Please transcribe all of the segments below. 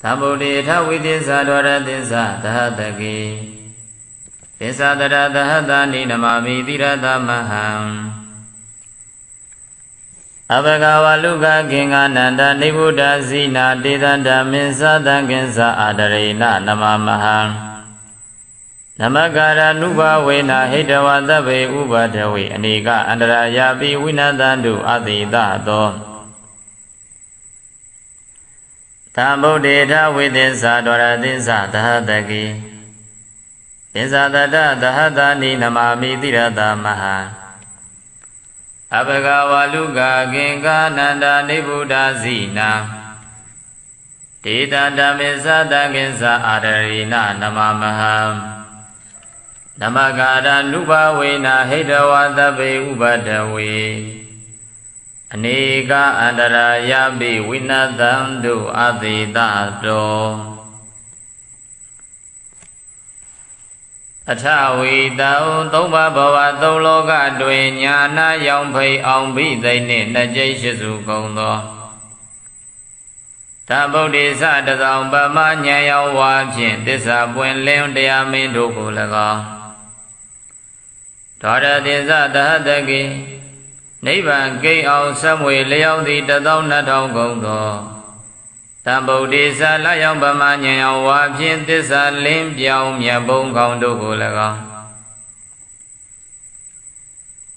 Thambuddhi Thawitisa Dwaratisa Dahataki Tisadara Dahatani Namami Tirata Maham Abhagava Luka Kinga Nanda Nibuddha Zina Tidanda Minsa Danginsa Adarina Namamaham Namagara Nuba Wena Hidawa Dabe Ubadawi Anika Andara Yabi Winadandu Adidado Thambuddhi Thawitisa Dwaratisa Dahataki Tisadara Dahatani Namami Tirata Maham Abhagava Luka Kinga Nanda Nibuddha Zina Tidanda Minsa Danginsa Adarina Namamaham Namagara Nuba Wena Hidawa Dabe Ubadawi Anika Andara Yabi Winadandu Adidado Athawi Tao Toma Bava Tologa Dwenyana Yongpei Ongbi Daini Najay Shizu Kondo Thambuddhi Sadazang Bama Nyayang Wajin Tisa Buen Leon Deyamin Duku Laga Dwaratisa Dahataki Nibbana Gate Aung Samwe Leong Di Tadong Natong Kondo Thambuddhi Salayang Bama Nyayang Wajin Tisa Lim Piao Myabong Kong Duku Laga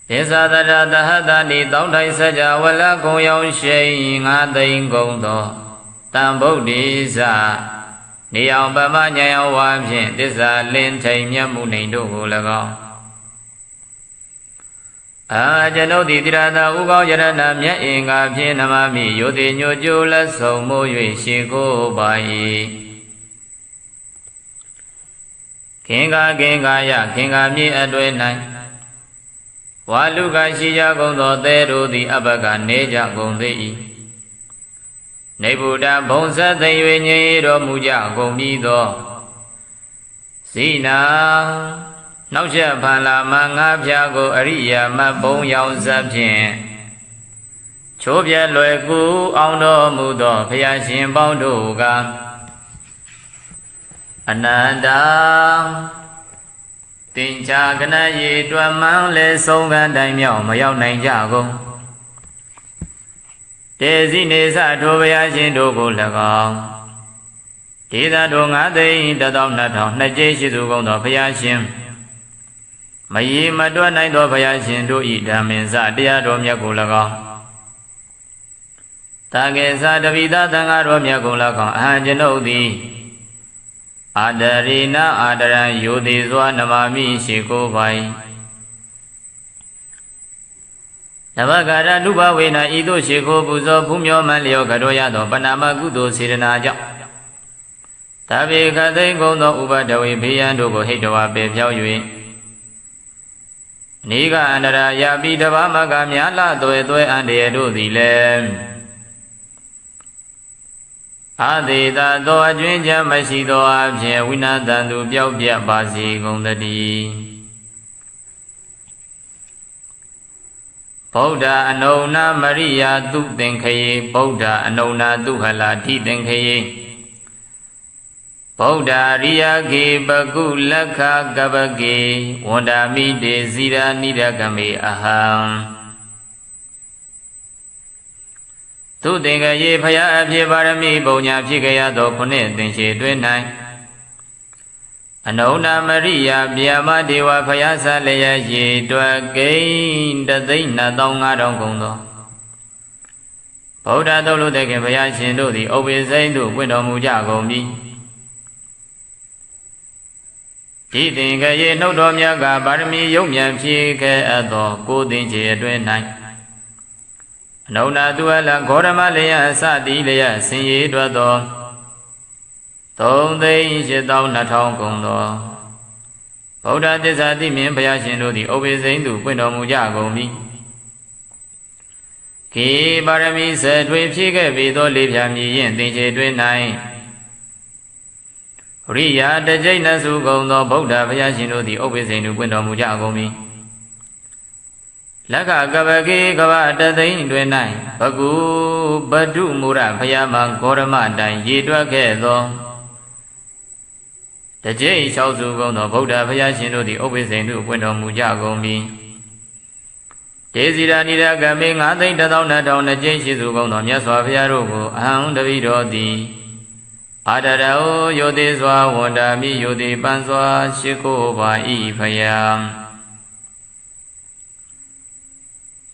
Tisadara Dahatani Tong Thai Saja Wala Kong Yong Shay Nga Daing Kondo Thambuddhi Sa Niyang Bama Nyayang Wajin Tisa Lim Thai Myamu Ning Duku Laga Ajanoti Tirata Ugo Yarana Mya Inga Pye Namami Yoti Nyojo La Somo Yue Shiko Bai Kinga Kinga Ya Kinga Mi Adwe Nai Waluka Shija Gondo Teru Di Abaka Neja Gonde I Nebuddha Bongsa Tayue Nyero Muja Gombi Do Sinaနောက်ချက်ဖန်လာမငါးပြားကိုအရိယာမတ်ဘုံရောင်စပ်ဖြင့်ချိုးပြဲလွယ်ကူအောင်တော်မူသောဘုရားရှင်ပေါင်းတို့ကအနန္တတင်ချာကနရေတွမ်းမှန်းလဲဆုံးကတိုင်မြောက်မရောက်နိုင်ကြကုန်တေစီနေစထိုဘုရားရှင်တို့ကို၎င်းဒေသတို့ငါးသိန်း12000နှစ်ကျိရှိသူကုန်သောဘုရားရှင်မယီမတွက်နိုင်သောဘုရားရှင်တို့ဤဓမ္မင်္စတရားတော်မြတ်ကို၎င်းတာကေသတပိသသံဃာတော်မြတ်ကို၎င်းအဟံကျွန်ုပ်သည်အာဒရိနာအာဒရံယိုတိစွာနမမိရှိကိုပိုင်နဗဂရနုဘဝေနဤသို့ရှိခိုးပူဇော်ဖူးမြော်မှန်လျောကတော်ရသောပဏာမကုသိုလ်စေတနာကြောင့်တဗေခသိကုံသောဥပဒဝေဘေးရန်တို့ကိုဟိတဝါပေဖြောက်၍နိဂအန္တရာယာပိတဘာမကမြာလသွဲသွဲအန္တရာတို့သည်လည်းအာသေတာသောအကျွင်းချမ်းမရှိသောအဖြစ်ဝိနာတန်သူပျောက်ပြတ်ပါစေကုန်သတည်းဗုဒ္ဓအနုနာမရိယာသူသင်္ခယေဗုဒ္ဓအနုနာသူဟလာတိသင်္ခယေဗုဒ္ဓရိယကေပကုလက္ခကပကေဝန္ဒာမိတေဇိရာနိရကမေအဟံသူသင်္ကယေဖယားအဖြစ်ပါရမီပုံညာဖြစ်ကြရသောခုနှစ်သင်္ချေတွင်၌အနုနာမရိယဗျာမဒေဝဖယားဆလျက်ရေတွက်ကိန်း3,2500ကုန်သောဗုဒ္ဓသုတ်လို့တဲ့ခင်ဘုရားရှင်တို့သည်ဥပ္ပေစိမ့်တို့ပွင့်တော်မူကြကုန်ပြီဤသင်္ကရေနှုတ်တော်မြတ်ကပါရမီယုံမြန်ဖြစ်ခဲ့အပ်သောကိုသင်္ချေအတွင်း၌အနုနာသူအလဂေါရမလျက်အစတိလျက်ဆင်ရည်တွက်သော3,82000ကုန်သောဗုဒ္ဓသစ္စာတိမြင်ဘုရားရှင်တို့သည်ဥပ္ပေစိမ့်သူပွင့်တော်မူကြကုန်ပြီခေပါရမီဆက်ထွေဖြစ်ခဲ့ပြီသောလေးဖြာမြည်ရင်သင်္ချေတွင်၌ရိယာတကျိတ်နစုကုန်သောဗုဒ္ဓဘုရားရှင်တို့သည်ဥပ္ပေစိမ့်သူပွင့်တော်မူကြကုန်ပြီ လက္ခကပကေကဗတသိန်းတွင်၌ဘကုပတုမူရဖယားမှာဂေါရမတိုင်ရေတွက်ခဲ့သောတကြိမ်လျှောက်စုကုန်သောဗုဒ္ဓဘုရားရှင်တို့သည်ဥပ္ပိစိန်တို့ပွင့်တော်မူကြကုန်ပြီဒေဇီရာနိရကမေ9သိန်း12,000ကြိမ်ရှိစုကုန်သောမြတ်စွာဘုရားတို့ကိုအဟံတပိတော်သည်အာဒရဟောယောတိစွာဝန္တာမိယောတိပန်စွာရှိခိုးပါ၏ဖယား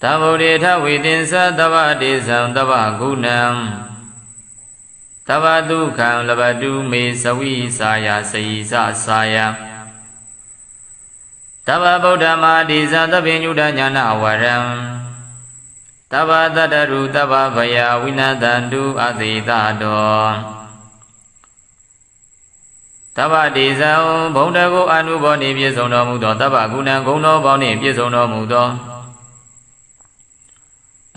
သဗ္ဗုဒ္ဓေထဝေတင်္စသဗ္ဗတေဇံသဗ္ဗဂုဏံသဗ္ဗဒုက္ခံလဘတုမေသဝိစာယစေယသစာယသဗ္ဗဗုဒ္ဓမာတိဇံသဗ္ဗညုတညာနာဝရံသဗ္ဗတတ္တရုသဗ္ဗဗယဝိနတန္တုအသေတတောသဗ္ဗတေဇံဘုံတကိုအနုဘောနှင့်ပြည့်စုံတော်မူသောသဗ္ဗဂုဏံဂုဏ်တော်ပေါင်းနှင့်ပြည့်စုံတော်မူသော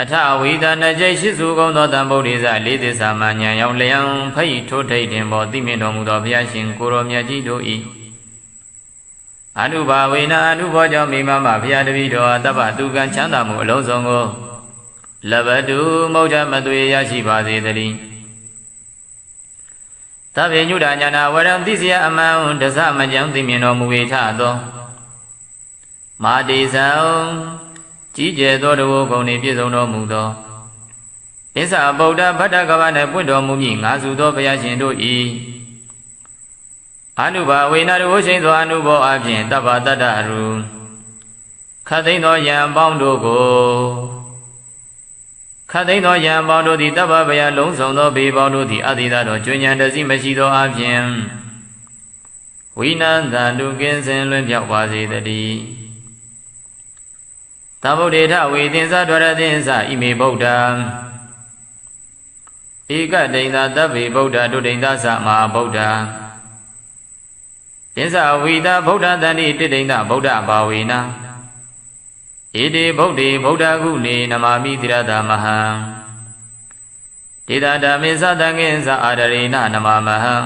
အထဝိဒနာကျိရှိစုကုန်သောတံဗုဒ္ဓေဇလေးသစ္စာမှဉာဏ်ရောက်လျံဖိတ်ထိုးထိတ်တင်ပေါ်သိမြင်တော်မူသောဘုရားရှင်ကိုရောမြတ်ကြီးတို့၏အနုဘာဝေနအနုဘောကြောင့်မိမမဘုရားတပည့်တော်သဗ္ဗသူကံချမ်းသာမှုအလုံးစုံကိုလဘတုမௌဒမသွေရရှိပါစေတည်းသဗ္ဗညုတညာနာဝရံသိစရာအမှန်တစမကြံသိမြင်တော်မူ၏ထသောမာတိဇံကြီးကျယ်သောတဝဂုံနှင့်ပြည့်စုံတော်မူသောအစ္ဆဗုဒ္ဓဗတ္တကဗနှင့်ပွင့်တော်မူမည်ငါစုသောဘုရားရှင်တို့၏အနုဘာဝေနတဝရှိန်သောအနုဘောအဖြင့်တဗ္ဗတတ္တရုခတ်သိမ်းသောယံပေါင်းတို့ကိုခတ်သိမ်းသောယံပေါင်းတို့သည်တဗ္ဗဗယလုံးစုံသောဘေပေါင်းတို့သည်အတိသတော်ကျွဉ္ဉံတစီမရှိသောအဖြင့်ဝိနန္တန္တုကင်းစင်လွင်ပြောက်ပါစေတည်းသဗ္ဗုဒ္ဓေထဝေသင်္စဒွရသင်္စဣမေဗုဒ္ဓံဧကဒိဋ္ဌသဗ္ဗေဗုဒ္ဓဒုဒိဋ္ဌသမဟာဗုဒ္ဓသင်္စဝိတာဗုဒ္ဓတန္တိတိဒိဋ္ဌဗုဒ္ဓဘာဝေနဧတေဗုဒ္ဓေဗုဒ္ဓဂုဏေနမာမိတိရတမဟံဒေတာဓမ္မေသတံငင်္စအာဒရေနနမမဟံ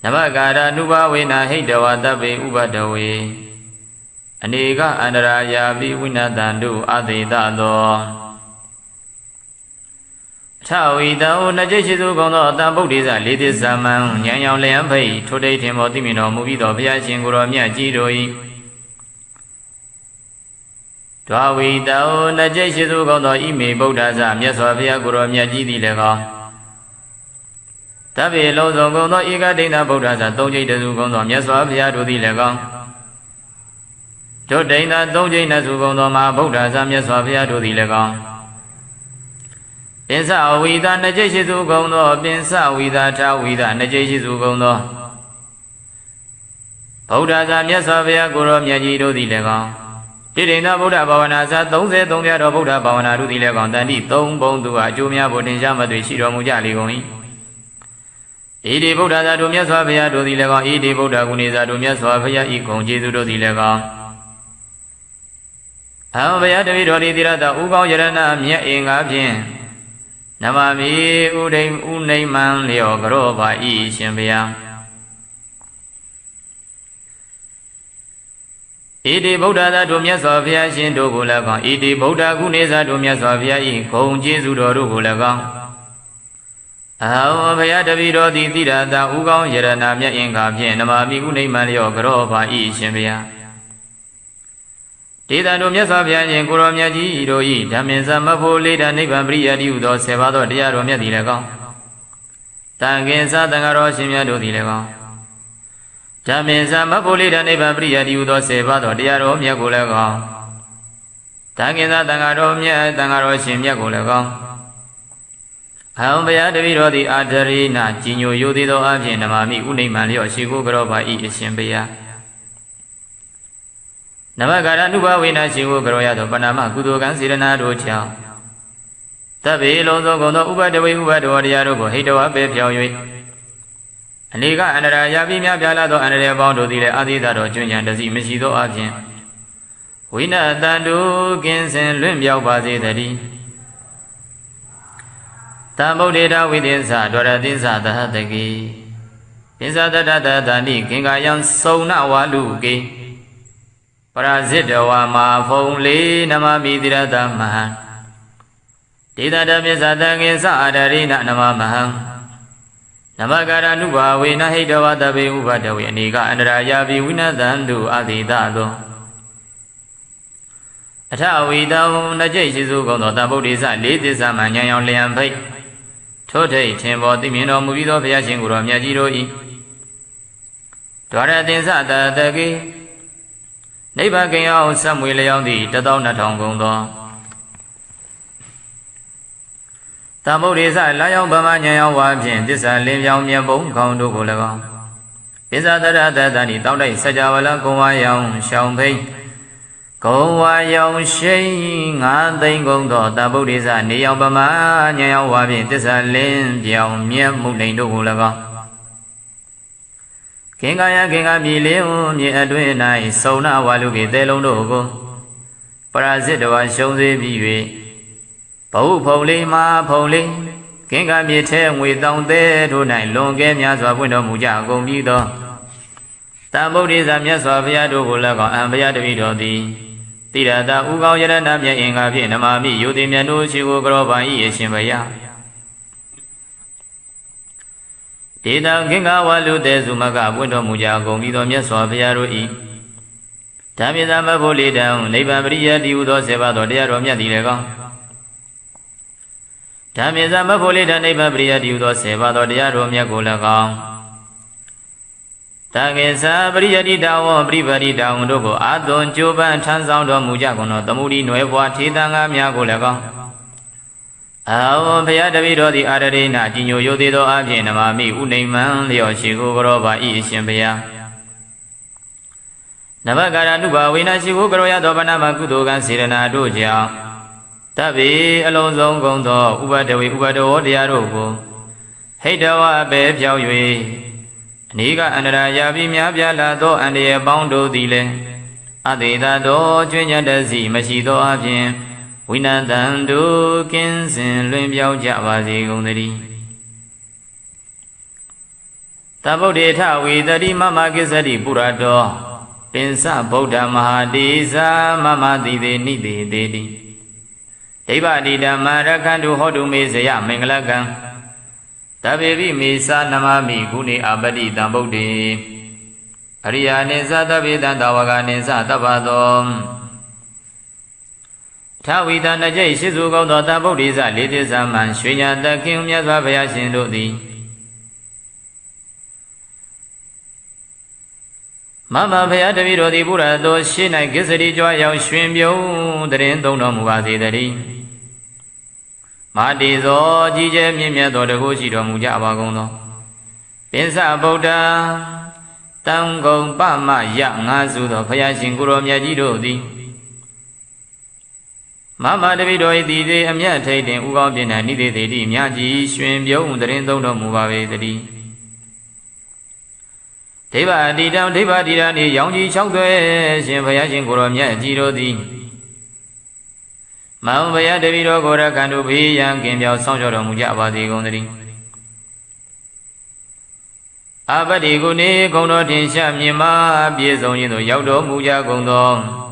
နမကာရနုဘဝေနဟိတဝသဗ္ဗေဥပဒဝေအနေကအန္တရာယာပိဝိနတန္တုအသေတသောအထဝီတံနှကျိရှိစုကုန်သောတံဗုဒ္ဓေဇလေးသစ္စာမံဉာဏ်ရောင်လျံဖိတ်ထိုတိတ်ထင်ပေါ်သိမြင်တော်မူပြီးသောဘုရားရှင်ကိုယ်တော်မြတ်ကြီးတို့၏ဒွါဝီတံနှကျိရှိစုကုန်သောဣမေဗုဒ္ဓဇမြတ်စွာဘုရားကိုယ်တော်မြတ်ကြီးသည်လည်းကောင်းတဗ္ဗေလုံးစုံကုန်သောဧကဒိဋ္ဌဗုဒ္ဓဇသုံးကျိတ်တစုကုန်သောမြတ်စွာဘုရားတို့သည်လည်းကောင်းဒုဒိဋ္ဌသုံးကျိတ်နှစုကုန်သောမဟာဗုဒ္ဓဇမြတ်စွာဘုရားတို့သည်လည်းကောင်းပင်စဝိတာနှစ်ကျိတ်ရှိစုကုန်သောပင်စဝိတာထဝိတာနှစ်ကျိတ်ရှိစုကုန်သောဗုဒ္ဓဇမြတ်စွာဘုရားကိုယ်တော်မြတ်ကြီးတို့သည်လည်းကောင်းတိဋ္ဌိဗုဒ္ဓဘာဝနာဇ33ပြတော်ဗုဒ္ဓဘာဝနာတို့သည်လည်းကောင်းတန်တိ3ဘုံသူအကျိုးများဖို့တင်ရှားမသွေရှိတော်မူကြလေကုန်၏ဣတိဗုဒ္ဓဇတို့မြတ်စွာဘုရားတို့သည်လည်းကောင်းဣတိဗုဒ္ဓဂုဏေဇတို့မြတ်စွာဘုရားဤဂုဏ်ကျေးဇူးတို့သည်လည်းကောင်းအဘယတပိတော်ဒီတိရတဥကောင်းယရဏမြတ်အင်္ဂါဖြင့်နမမီဥဒိမ်ဥနိမ္မံလျောကရောပါဤရှင်ဘုရားဣတိဗုဒ္ဓသာတို့မြတ်စွာဘုရားရှင်တို့ကိုလည်းကောင်းဣတိဗုဒ္ဓကုနေသာတို့မြတ်စွာဘုရားဤဂုဏ်ကျေးဇူးတော်တို့ကိုလည်းကောင်းအဘယတပိတော်ဒီတိရတဥကောင်းယရဏမြတ်အင်္ဂါဖြင့်နမမီဥနိမ္မံလျောကရောပါဤရှင်ဘုရားဒေသတို့မြတ်စွာဘုရားရှင်ကိုရောမြတ်ကြီးတို့၏ဓမ္မင်စမဖို့လေးတနိဗ္ဗာန်ပရိယတိဟုသော10ပါးသောတရားတော်မြတ်သည်လည်းကောင်းတန်ခင်စသံဃာတော်ရှင်မြတ်တို့သည်လည်းကောင်းဓမ္မင်စမဖို့လေးတနိဗ္ဗာန်ပရိယတိဟုသော10ပါးသောတရားတော်မြတ်ကိုလည်းကောင်းတန်ခင်စသံဃာတော်မြတ်သံဃာတော်ရှင်မြတ်ကိုလည်းကောင်းအဟံဘုရားတပည့်တော်သည်အာဒရိနာကြီးညိုယိုသေးသောအဖြင့်နမမိဥနိမ္မံလျော့ရှိကိုကြောပါ၏အရှင်ဘုရားနမကာရနုဘဝေနရှိဝကရောရသောပဏာမကုသိုလ်ကံစေရနာတို့ကြောင့်တဗ္ဗေလုံးစုံကုန်သောဥပဒဝေဥပဒဝတရားတို့ကိုဟိတဝပေဖြောင်း၍အနေကအန္တရာယာပိမြပြလာသောအန္တရာယ်ပေါင်းတို့သည်လည်းအာသီသတော်ကျွဉ္ဉံတစီမရှိသောအပြင်ဝိနတန္တုကင်းစင်လွင့်မြောက်ပါစေတည်းတံဗုဒ္ဓေထဝိသင်္စဒွရသင်္စသဟတကိပင်စတတတတဏိကင်္ကာယံစုံနဝါလူကေပ Parazitawa ma phong li namami tirata mahan Tita misatangin sa adarina namamahang Namagara nuba wina hidawa tabi ubadawi anika andraya biwinadandu adidado Atawi daw najay shizu gondo tabudi sa liti sa manyayang liang pay Today tempo timino mubido pya shinguro myajiro i Dwara tin sa tatagi Neighbor came out some way on the Tadona Tongondo. Tabodis I lie on Bamanya Wabjin, this I live young Yabon Kondo Gulago. Is other than it out such a Walakoyang, Shampay. Go young shaying, and they go to Tabodis and the Obama, Wabin, this I live young Yamundo Gulago. Kingaya Billion, Yadwina, Sona Waluki, Delonogo. Parazitawa shows the Biwe. Po Poli, Ma Poli. Kinga be ten without there tonight, long game Yazwa window Mujago Mido. Tabodis and Yaswavia Dogulago and Bayadavido di. Tira da Ugo Yadanamia in Gavinamami, Udimiano, Chigo Grova, Yeshimbaya. Tita Kinga Walu de Zumaga, window Mujago, Mido Yaswavia e. Tamizama Poli down, Neighbor Bria, Diudo Sevado, Diaromia Diego. Tamizama Poli, the neighbor Bria, Diudo Sevado, Diaromia Gulago. Tagesa Bria di Dao, Brivadi down, Dogo, Adon, Juba, and Tanzando Mujagono, the Moody Nueva, Titanga Miagulago. Ao Paya Davido the other day, Najino Yodido Avianama, me, Uneman, Leo Shigurova, Ishimbia. Navagara Nuba, Wina Shiguroya, Dobanama, Kudogan, Sirena, Doja. Tabi, Alonso Gondo, Ubadawi, Ubado, Diarogo. Hedawa, Beb Yawi. Niga and Rayabi Miabiala, and the Bondo Dile. Adida do, Junior Dazi, Mashido Avian. Winadando Kinsin Limbiao Javazi Gondari Tabo de Tawi, the Mama Gizadi Burado, Pinsa Boda Mahadisa, Mama Dide Nidi Dedi. Deva Dida Marakandu Hodu Mizaya Minglagan Tabebi Misa Namami Guni Abadi Tambodi Ariane Zadavidan Dawagan Zatabadom Tawida Najay Shizugo Dota Bodhiza Lidizaman Shwinya the King Yazavaya Shindodi Mama Paya Davido di Burado Shina Gizadi Joya Shwimbio the Rendono Mugazi Dari Madizo Jije Mimia Dodo Shido Mujabagono Pensa Boda Tango Bama Yang Azudo Paya Shinguro Miajido di Mama Davido di Amia Taden Ugabin and Nide di Miaji, Swim Yo, the Rendono Mugabe di Deva di down Deva di Dani, Yongi Chokwe, Shimpayashin Goromia, Giro di Mambaya Davido Gora Kandubi, Yang Kim Yao Sanjo Mujaba di Gondri Abadi Guni, Gondo Tinsha Mima, Biezonino, Yaudo Muja Gondo.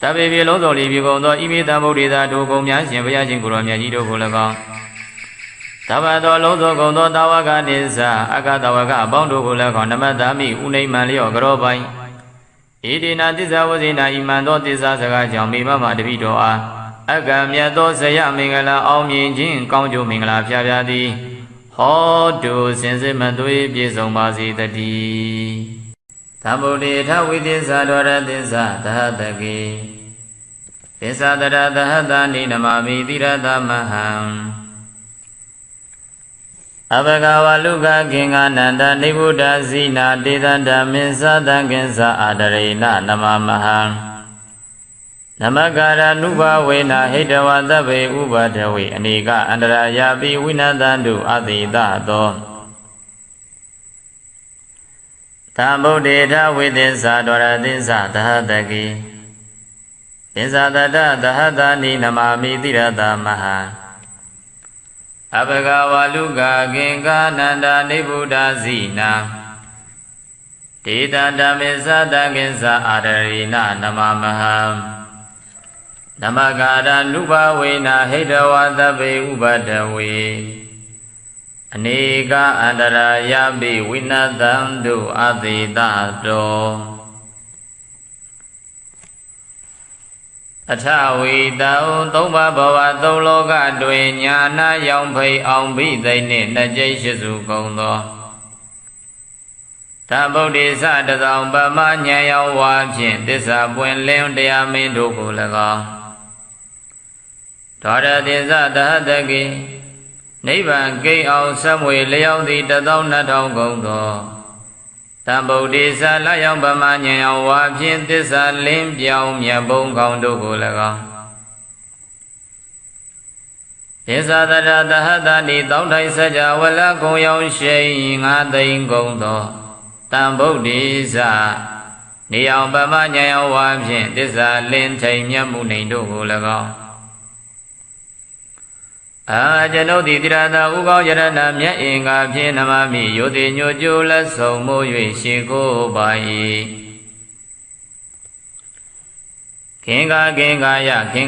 Tabi Lodo Libigondo, Imita Bodida, Dogomia, Shimpayashin Goromia, Giro Gulaga. Tabado Lodo Gondo, Tawaga Nisa, Agatawaga, Bondo Gulaga, Namadami, Une Malio, Grobai. Idina Tisa was in a Imando Tisa Saga, Mima Davido, Agamia Dosaya Mingala, Omi Jin, Conjo Mingala, Piaviadi, Ho do Sensimatui, Piesomasi, the D. Tabodi Tawidisa, Dora Disa, Tahadaki. Disa Dada Ninamami, Tirada Maham. Abagawa Luga Kinga Nanda Nibuda Zina, Didanda Misa Dangensa Adarina, Namamaham. Namagara Nuba Wena, Hidawa Dabe Uba Dawi, Aniga, Andra Yabi Winadandu, Adida Do. Tambo data with this Adora Disa Tahadaki Disa Dada Dahada Ninamami Tirada Maha Abagawa Luga Genga Nanda Nibuda Zina ဒေတာဓမ္မေသတကိစ္စအာရရိနနမမဟံနမကာရနုဘဝေနဟိတဝသဗ္ဗေဥပဒဝေအနေကအန္တရာယပိဝိနသံတုအသေတတောအထဝီတောသုံးပါးဘဝသုံးလောကတွင်ညာနာရောင်ဖိအောင်ဘိသိနှင့်နှစ်ကျိတ်ရှိစုကုန်သောသဗ္ဗုဒ္ဓေသတသောပမဉ္ဇဉ်ရောဝါဖြင့်သစ္စာပွင့်လင်းတရားမင်းတို့ကို၎င်းဒေါရတိသသဟတကိနိဗ္ဗာန်ဂိတ်အောင်ဆက်မွေလျောက်သည့်12000ကုန်သောသဗ္ဗုဒ္ဓေသလယောင်ပမဉ္ဇဉ်ရောဝါဖြင့်သစ္စာလင်းပြောင်းမြတ်ဘုံကောင်းတို့ကို၎င်းသစ္စာတရသဟတနိတောင်းထိုင်စကြဝဠာကုံရောင်ရှိ9သိန်းကုန်သောတံဗုဒ္ဓေသနေအောင်ပမဉ္ဇဉ်ရောဝါဖြင့်သစ္စာလင်းထိန်မြတ်မှုနေတို့ကို၎င်းကျွန်ုပ်သည်တိရသာဥကောင်းယရဏမြတ်အင်္ဂါဖြင့်နမမိယောတိညိုကျိုးလက်ဆုံမိုး၍ရှိခိုးပါ၏ခင်္ဃယခင်္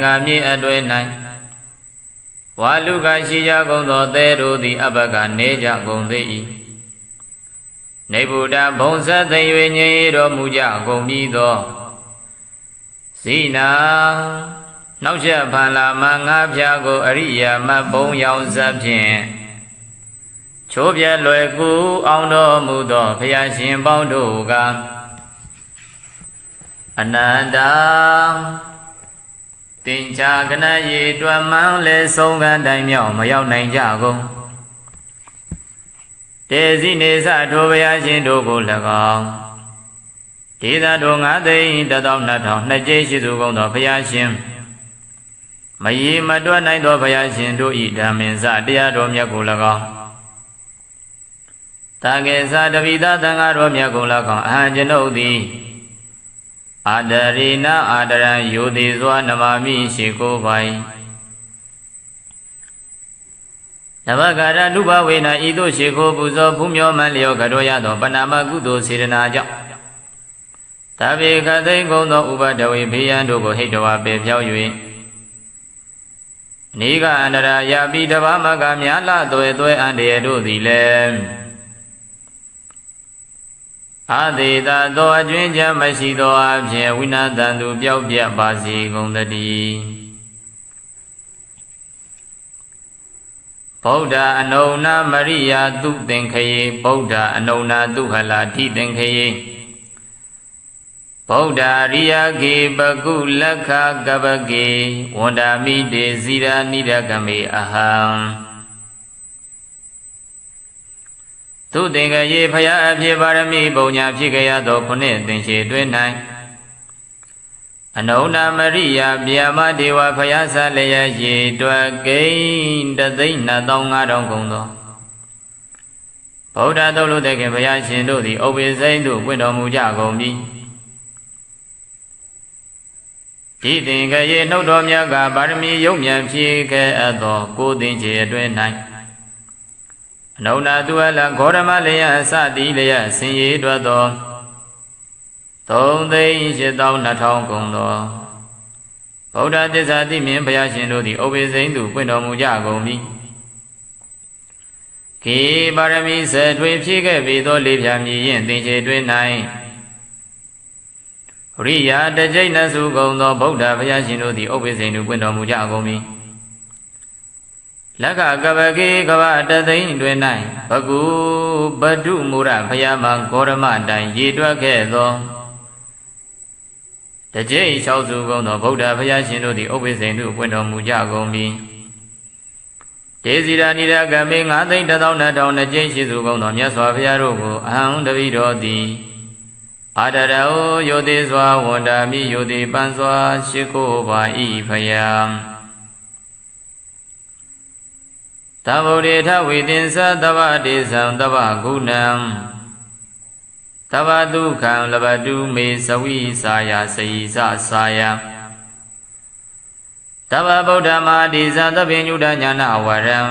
ဃမြေအတွဲ၌ဝါလူကရှိကြကုန်သောသဲတို့သည်အဘကနေကြကုန်သေး၏နေဗုဒ္ဓဘုံဇတ်သိ၍ငြိမ်တော်မူကြကုန်ပြီးသောဇိနာနောက်ချက်ဖန်လာမှငါးဖြာကိုအရိယာမတ်ဘုံရောင်ဇတ်ဖြင့်ချိုးပြဲလွယ်ကူအောင်တော်မူသောဘုရားရှင်ပေါင်းတို့ကအနန္တတင်ချာကနရေတွင်မှန်းလဲဆုံးကတိုင်မြောက်မရောက်နိုင်ကြကုန်တေစီနေစထိုဘုရားရှင်တို့ကို၎င်းဒေသတို့9သိန်း12000နှစ်ကျိရှိသူကုန်သောဘုရားရှင်မယီမတွက်နိုင်သောဘုရားရှင်တို့ဤဓမ္မင်္စတရားတော်မြတ်ကို၎င်းတာကေသတပိသသံဃာတော်မြတ်ကို၎င်းအဟံကျွန်ုပ်သည်အာဒရိနအာဒရံယောတိစွာနမမိရှိကိုပိုင်နမကာရနုဘဝေနဤသို့ရှိခိုးပူဇော်ဖူးမြော်မှန်လျောကတော်ရသောပဏာမကုသိုလ်စေတနာကြောင့်တဗေခသိကုံသောဥပဒဝေဘေးရန်တို့ကိုဟိတဝါပေဖြောက်၍နေကအန္တရာယပိတဘာမကမြာလသွဲအန္တရာတို့သည်လည်းအာသေတာသောအကျွင်းချမ်းမရှိသောအဖြစ်ဝိနာတန်သူပျောက်ပြတ်ပါစေကုန်သတည်းဗုဒ္ဓအနုနာမရိယာသူသင်္ခယေဗုဒ္ဓအနုနာသူဟလာတိသင်္ခယေဗုဒ္ဓရိယကေပကုလက္ခကပကေဝန္ဒာမိတေဇိရာနိဒကမေအဟံသူသင်္ခယေဖယားအဖြစ်ပါရမီပုံညာဖြစ်ကြရသောခုနှစ်သင်္ချေတွင်၌အနုနာမရိယာဗျာမဒေဝဖယားဆလျက်ရေတွက်ကိန်း1,25,000ကုန်သောဗုဒ္ဓသုတ်လို့တဲ့ခင်ဘုရားရှင်တို့သည်ဥပ္ပေစိမ့်သို့ပွင့်တော်မူကြကုန်ပြီဒီသင်္ခယေနှုတ်တော်မြတ်ကပါရမီယုံမြန်ဖြည့်ခဲ့အပ်သောကိုသင်္ချေအတွင်း၌အနုနာသူအလဂေါရမလျက်စတိလျက်ဆင်ရည်တွက်သော3,820,000ကုန်သောဗုဒ္ဓသစ္စာတိမြင်ဘုရားရှင်တို့သည်ဥပ္ပေစိမ့်သို့ပွင့်တော်မူကြကုန်ပြီခေပါရမီဆက်ထွေဖြည့်ခဲ့ပြီးသောလေးဖြာမြည်ရင်သင်္ချေတွင်၌ရိယာတကျိတ်နစုကုန်သောဗုဒ္ဓဘုရားရှင်တို့သည်ဥပ္ပေစိမ့်သို့ပွင့်တော်မူကြကုန်ပြီလက္ခကပကေကဗတသိန်းတွင်၌ဘကုပတုမူရဘုရားမှာဂေါရမတိုင်ရေတွက်ခဲ့သောတကျိတ်6စုကုန်သောဗုဒ္ဓဘုရားရှင်တို့သည်ဥပ္ပေစိမ့်သို့ပွင့်တော်မူကြကုန်ပြီဒေဇိရာနိဒကမေ9,1,2,000နှစ်ကျိတ်ရှိစုကုန်သောမြတ်စွာဘုရားတို့ကိုအဟံတပိတော်သည်အာဒရောယောတိစွာဝန္ဒာမိယောတိပန်စွာရှိခိုးပါ၏ဖယားသဗ္ဗုဒ္ဓေထဝိသင်္စသဗ္ဗတေသံသဗ္ဗဂုဏံသဗ္ဗဒုက္ခံလဘတုမေသဝိစာယစေယစာယသဗ္ဗဗုဒ္ဓမာတိဇံသဗ္ဗညုတညာနာဝရံ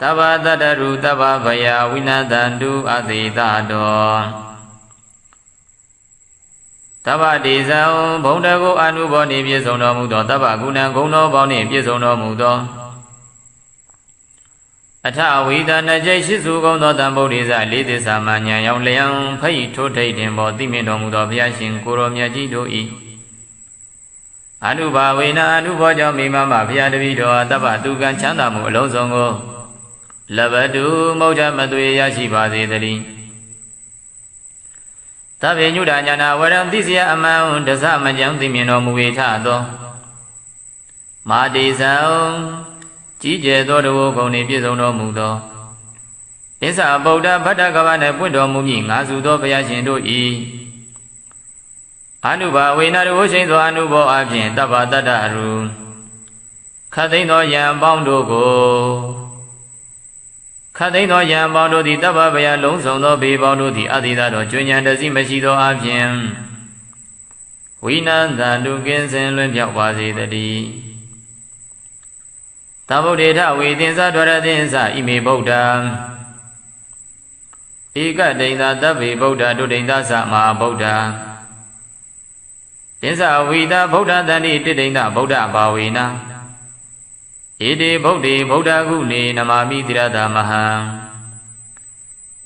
သဗ္ဗတတ္တရုသဗ္ဗဗယဝိနတန္တုအသေတတော Taba Dizao, Bondago Anuboni Pisonomudo, Taba Guna Gono Boni Pisonomudo. Ata Vida Najishu Gono Tambodiza, Lady Samanya, Yang Leon, Pay to take him, Botimidomudo, Piashin, Kuromyaji do e. Anuba Wina, Anuboja Mimama, Piadavido, Taba Dugan Chandamu, Lozongo. Lavadu, Moja Maduya Shibazi. Tabe Nudana, wherever this year amount does have my young Dimino Muitado Madizao Gije Dodo Goni Pizono Mudo Isa Boda Patagavana Pundo Mumi, Azudo Payashindo E Anuba, we not washing the Anubo Abin, Tabadaru Kadino Yam Bondo go Kadino Yam Bondo di Tababaya Lonson no Be Bondo di Adida, Junior the Zimasido Abin We know that Dugins and Lumpia was it the Tabo data within Zadora Ime Boda Ega Data Dabi Boda do Data Sama Boda Tensa Vida Boda than it did Boda Bawina Ede Bodhi Boda Guni Namami Tirada Maha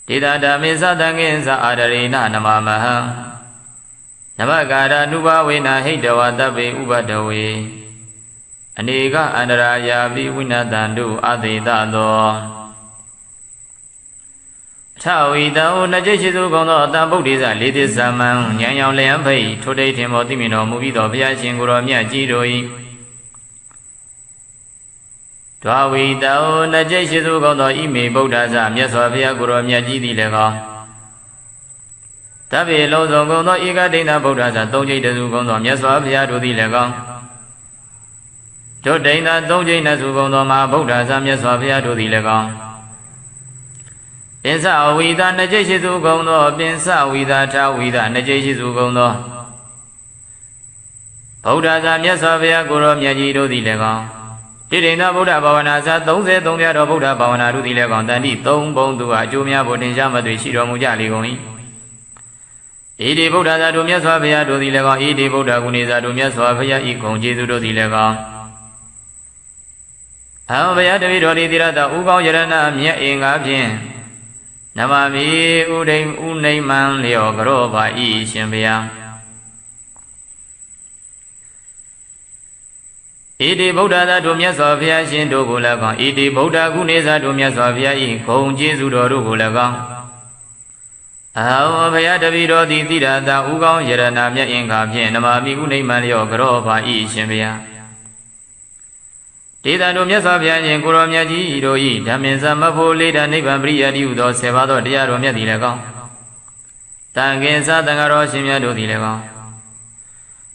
Tida Damisa Dangenza Adarina Namamaha Namagara Nuba Wina Hidawa Dabe Ubadawe Aniga Andaraya Biwina Dandu Adidado Tawida Najeshizu Gono Tambodiza Lady Saman Yang Lampe Today Timotimino Mubido Piashinguro Miajiroi Tawida Najeshizu Gono Ime Bodaza Miaswapia Guru Miaji Lega Tabi Lozo Gono Iga Dina Bodaza Doji Gono Miaswapia to the Lega Jodena Dojina Zugono Ma Bodaza Miaswapia to the Lega Pinsa Vida Najeshizu Gono Pinsa Vida Tawida Najeshizu Gono Bodaza Miaswapia Guru Miaji to the Lega Didina Buddha Bavanaza, don't say don't get a Buddha Bavana to the Legon, Dandi, don't bone to a Jumia Botinjama to Shiro Mujali going. Edi Buddha to Miaswavia to the Legon, Edi Buddha Guniza to Miaswavia Econ, Jesu to the Legon. How they had to be ready to Ugo Yerana, Mia in Abin. Namami Ude Une Man Leo Grova E. Shambia. Edi Buddha to Miaswavia Shindo Gulagon, Edi Buddha Guniza to Miaswavia Econ, Jesu to Gulagon. How they had to be ready to Ugo Yerana, Mia in Abin, Namami Une Man Leo Grova E. Shambia. Tida to Miaswavia in Kuromyaji, Roi, Daminza Mapoli, and Nivan Bria Dudo, Sevado, Diaromia Dilegon. Tangenza Tangaro Simia do Dilegon.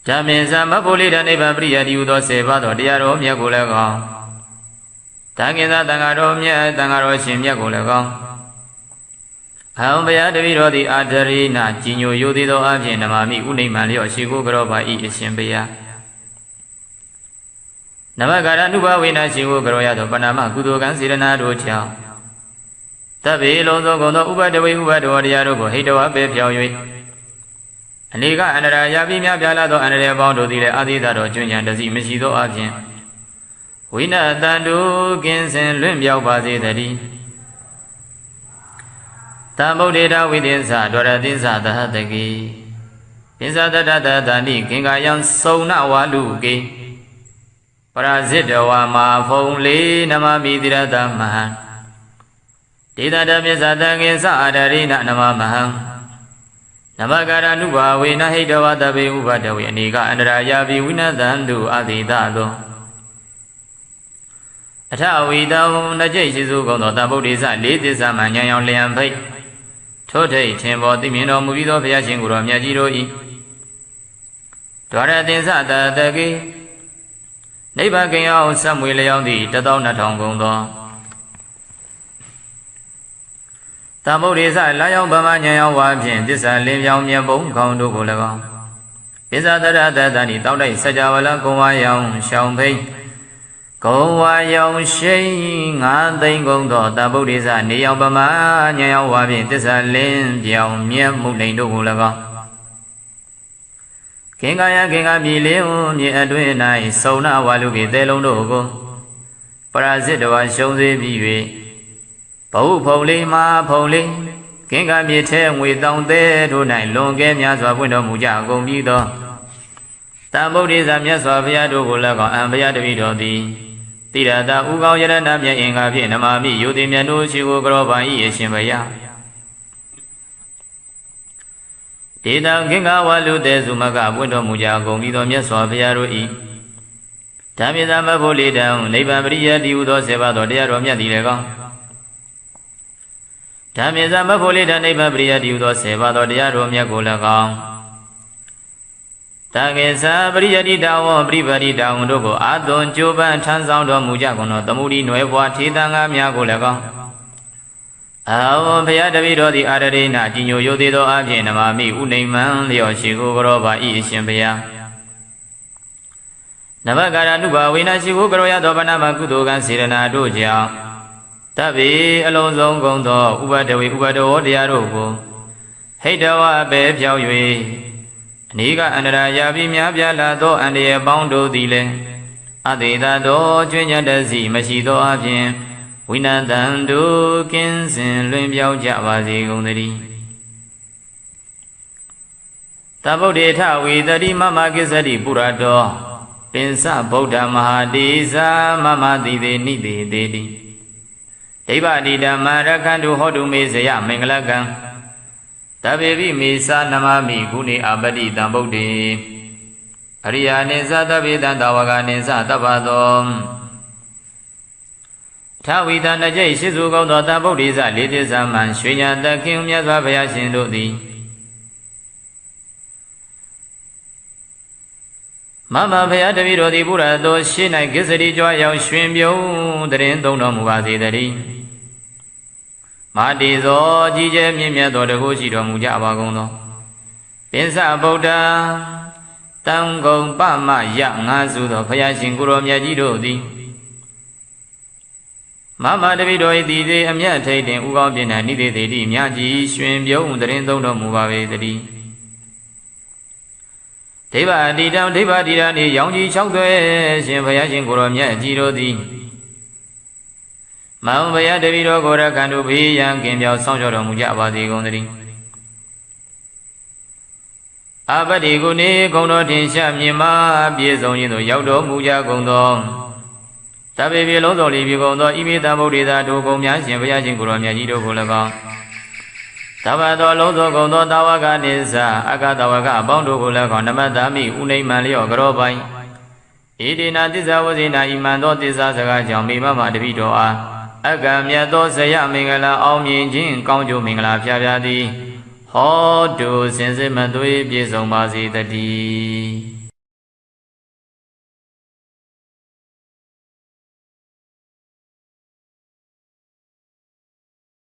Daminza Mapoli, and Nivan Bria Dudo, Sevado, Diaromia Gulagon. Tangenza Tangaromia, Tangaro Simia Gulagon. How may I be ready at the arena, Gino Yudido Abin, Namami Uni Malio, Shigo Grova E. Shimbia. Namagara Nuba Wina Shivu Groya Panama Gudogan Sirana Rocha Tabi Lozo Gono Uba the way Uba Doriarogo Hito Abe Piawi Aniga and Rayabimia Bialado and Rebondo de Adidado Junior the Zimisido Abin Wina Dandu Ginsen Lumbia Bazi Daddy Tambo data within Sadora Dinsa the Hatagi Pinsa the Dani Kingayan Sona Waluki Parazitawa ma phone Namami Dirada Mahan Dida Damizadang Sadarina Namamahan Namagara Nuba Wina Hidawa Dabe Ubadawi Niga and Rayabi Wina Dandu Adidado Atawi down Najeshizu Gono Tabodiza Lady Samanya Lampe Tote Tembo Dimino Mubido Piachinguro Miajiro Dora Dinsa Dagi Neighbor Gayao Samuel Yondi, Tadona Tongondo Tabodiza, Lion Bamanya Wabin, this are Liviam Yabon Kondo Gulagon. Is other than it, Tauda Sajavala Goayong, Shampay Goayong Shing, and then Gondo, Tabodiza, Niabama, Nyawabin, this are Lim, Yam Mulindo Gulagon. ခင်္ကာယခင်္ကာပြည်လေးဟုမြေအတွင်း၌စုံနာဝါလူကေတဲလုံးတို့ကိုပရာဇစ်တော်ရှုံးစေပြီး၍ဘဟုဖုံလေးမှာဖုံလေးခင်္ကာမြေထဲငွေတောင်သေးတို့၌လွန်ကဲများစွာပွင့်တော်မူကြကုန်ပြီးသောတံဗုဒ္ဓေဇာမြတ်စွာဘုရားတို့ကို၎င်းအံဘုရားတပည့်တော်သည်တိရတာဥကောင်းယရဏမြတ်အင်္ဂါဖြင့်နမာမိယုတိမြတ်တို့ရှိကိုကြောပါ၏အရှင်ဘုရားဒေတံခင်္ကာဝါလူသေးစုမကပွင့်တော်မူကြကုန်ပြီးသောမြတ်စွာဘုရားတို့၏ဓမ္မဇမဖို့လေးတံနိဗ္ဗာန်ပရိယတိဟုသောဆေပါတော်တရားတော်မြတ်သည်လည်းကောင်းဓမ္မဇမဖို့လေးတံနိဗ္ဗာန်ပရိယတိဟုသောဆေပါတော်တရားတော်မြတ်ကိုလည်းကောင်းတကေသာပရိယတိတာဝပရိပတိတာဝတို့ကိုအာသွန်ကြိုးပမ်းထမ်းဆောင်တော်မူကြကုန်သောသမုဒိနွယ်ဘွားထေသံဃာများကိုလည်းကောင်းအာဝံဘုရားတပည့်တော်သည်အာရရိဏကြီးညိုယုသေးသောအဖြစ်နမာမိဥနိမ္မံလျော်ရှိကိုကြောပါ၏အရှင်ဘုရားနဗကာရနုဘဝိနာရှိကိုကြောရသောဗနာမကုသိုလ်ကံစေရနာတို့ကြောင့်တဗ္ဗေအလုံးစုံကုန်သောဥပဒဝေဥပဒဝတရားတို့ကိုဟိတဝပဲဖြောက်၍အနိကအန္တရာယာပြီးများပြားလာသောအန္တရာယ်ပေါင်းတို့သည်လည်းအသေသာသောကျွညတ်တစီမရှိသောအပြင်ဝိနတံတို့ကင်းစင်လွင်ပြောင်းကြပါစေကုန်သတည်းတဗုဒ္ဓေထဝေတတိမမကိစ္စတိပုရတောပင်စဗုဒ္ဓမဟာတိဇာမမတိသေနိတိသေတိဒိဗ္ဗတိဓမ္မရခန္တုဟောတုမေဇယမင်္ဂလကံတဗ္ဗေပိမေသနမမိဂုဏေအပတိတံဗုဒ္ဓေအရိယာနိသတဗ္ဗေတံတဝကနိသတပ္ပသောထဝီတနှစ်ကျိတ်ရှိစုကောင်းသောတဗုဒ္ဓေဇလေးသစ္စာမှန်ရွှေညာသခင်မြတ်စွာဘုရားရှင်တို့သည်မမဘုရားတပည့်တော်သည်ဘုရားတော်ရှေ့၌ကိစ္စတိကြွားရောက်ရွှင်ပြုံးတရင်သုံးတော်မူပါစေတည်းမာတိဇောကြီးကျယ်မြင့်မြတ်သောတကုရှိတော်မူကြပါကုန်သောပင်စဗုဒ္ဓတံကုံပမယငါစုသောဘုရားရှင်ကိုရောမြတ်ကြီးတို့သည်မမတပိတော်၏တည်သေးအမြတ်ထိတ်တင်ဥကောင်းပြင်း၌နိသေသေးတိမြတ်ကြီးရွှင်ပြုံးတရင်သုံးတော်မူပါပေတည်းဒိဗ္ဗတိတံဒိဗ္ဗတိရဏီရောင်ကြီး၆သွဲရှင်ဘုရားရှင်ကိုရောမြတ်ကြီးတို့သည်မောင်ဘုရားတပည့်တော်ကိုရခန္တုဘေးရန်ကင်ပြောင်းဆောင်ကြောတော်မူကြပါစေကုန်သတည်းအပတိကုနေဂုံတော်ထင်ရှားမြင်မာပြည့်စုံခြင်းသို့ရောက်တော်မူကြကုန်သောတဗ္ဗေပြေလုံးစုံလီပြေကုန်သောဣမိတံဗုဒ္ဓေသာတို့ကုန်များရှင်ဘုရားရှင်ကိုရောမြတ်ကြီးတို့ကို၎င်းသဗ္ဗသောလုံးစုံကုန်သောတာဝကနိစ္စအကတဝကအပေါင်းတို့ကို၎င်းနမတ္တမိဥနိမ္မံလျော့ကြောပိုင်ဣတိနာသစ္စာဝဇိနာဣမံသောသစ္စာစကားကြောင့်မိမမတပိတော်အားအကံမြတ်သောဇယမင်္ဂလာအောင်မြင်ခြင်းကောင်းကျိုးမင်္ဂလာဖျားဖျားသည်ဟောတုစင်စစ်မသွေးပြည့်စုံပါစေတည်း